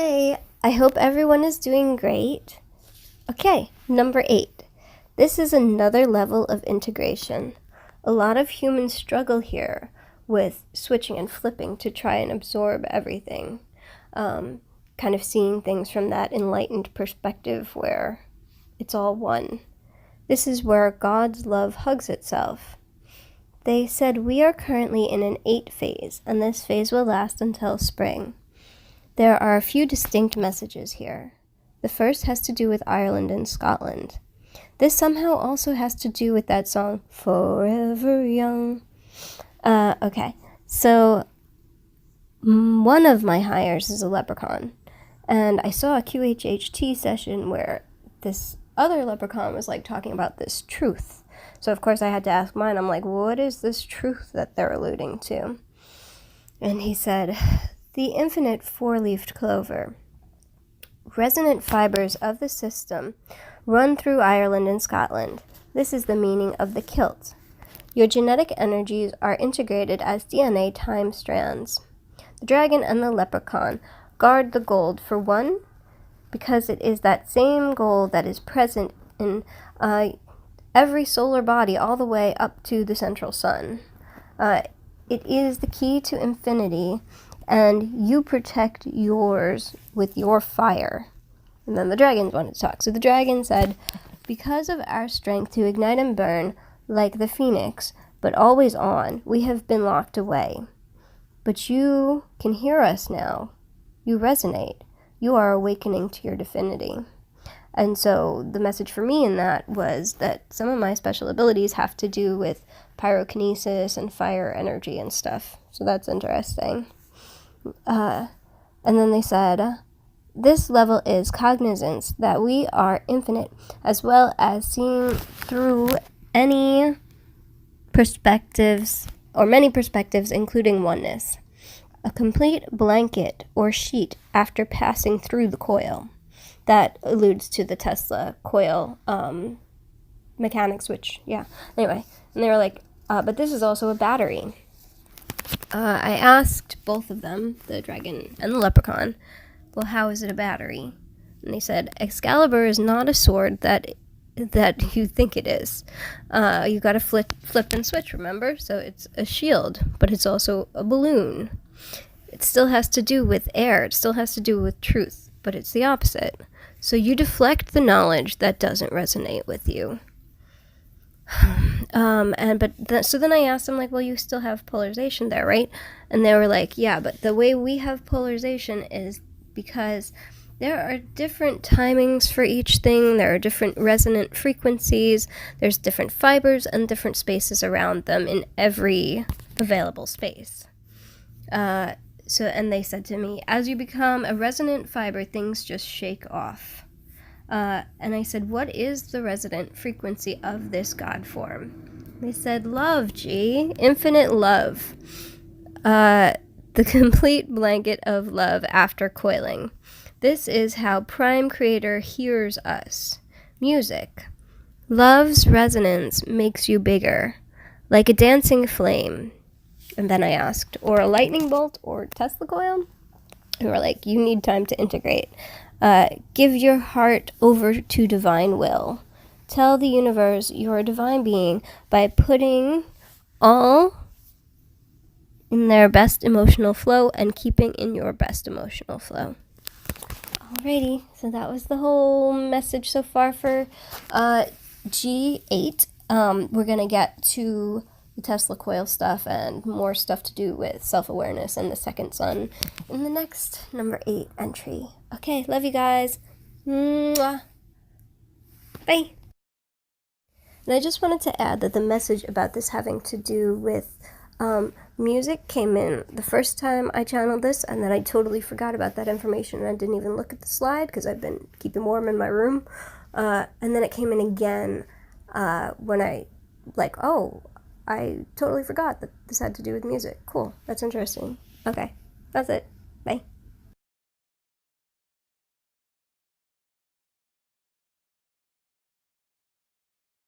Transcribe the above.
Hey, I hope everyone is doing great. Okay, number 8. This is another level of integration. A lot of humans struggle here with switching and flipping to try and absorb everything. Kind of seeing things from that enlightened perspective where it's all one. This is where God's love hugs itself. They said we are currently in an 8 phase, and this phase will last until spring. There are a few distinct messages here. The first has to do with Ireland and Scotland. This somehow also has to do with that song, Forever Young. Okay, so one of my hires is a Leprechaun, and I saw a QHHT session where this other Leprechaun was talking about this truth. So of course I had to ask mine, I'm like, what is this truth that they're alluding to? And he said, the infinite four-leafed clover. Resonant fibers of the system run through Ireland and Scotland. This is the meaning of the Kilt. Your genetic energies are integrated as DNA time strands. The dragon and the leprechaun guard the gold for one, because it is that same gold that is present in every solar body all the way up to the central sun. It is the key to infinity, and you protect yours with your fire. And then the dragons wanted to talk. So the dragon said, because of our strength to ignite and burn like the phoenix, but always on, we have been locked away. But you can hear us now. You resonate. You are awakening to your divinity. And so the message for me in that was that some of my special abilities have to do with pyrokinesis and fire energy and stuff. So that's interesting. And then they said, this level is cognizance that we are infinite, as well as seeing through any perspectives, or many perspectives, including oneness. A complete blanket or sheet after passing through the coil. That alludes to the Tesla coil mechanics, which, yeah. Anyway, and they were like, but this is also a battery. I asked both of them, the dragon and the leprechaun, well, how is it a battery? And they said, Excalibur is not a sword that you think it is. You gotta flip and switch, remember? So it's a shield, but it's also a balloon. It still has to do with air, it still has to do with truth, but it's the opposite. So you deflect the knowledge that doesn't resonate with you. So then I asked them, well, you still have polarization there, right? And they were like, yeah, but the way we have polarization is because there are different timings for each thing, there are different resonant frequencies, there's different fibers and different spaces around them in every available space. And they said to me, as you become a resonant fiber, things just shake off. And I said, what is the resonant frequency of this God form? They said, love, G, infinite love. The complete blanket of love after coiling. This is how Prime Creator hears us. Music. Love's resonance makes you bigger, like a dancing flame. And then I asked, or a lightning bolt or Tesla coil? And we're like, you need time to integrate. Give your heart over to divine will. Tell the universe you're a divine being by putting all in their best emotional flow and keeping in your best emotional flow. Alrighty, so that was the whole message so far for G8. We're going to get to the Tesla coil stuff and more stuff to do with self-awareness and the second sun in the next number 8 entry. Okay, love you guys. Mwah. Bye. And I just wanted to add that the message about this having to do with music came in the first time I channeled this, and then I totally forgot about that information, and I didn't even look at the slide because I've been keeping warm in my room. And then it came in again when I, I totally forgot that this had to do with music. Cool, that's interesting. Okay, that's it.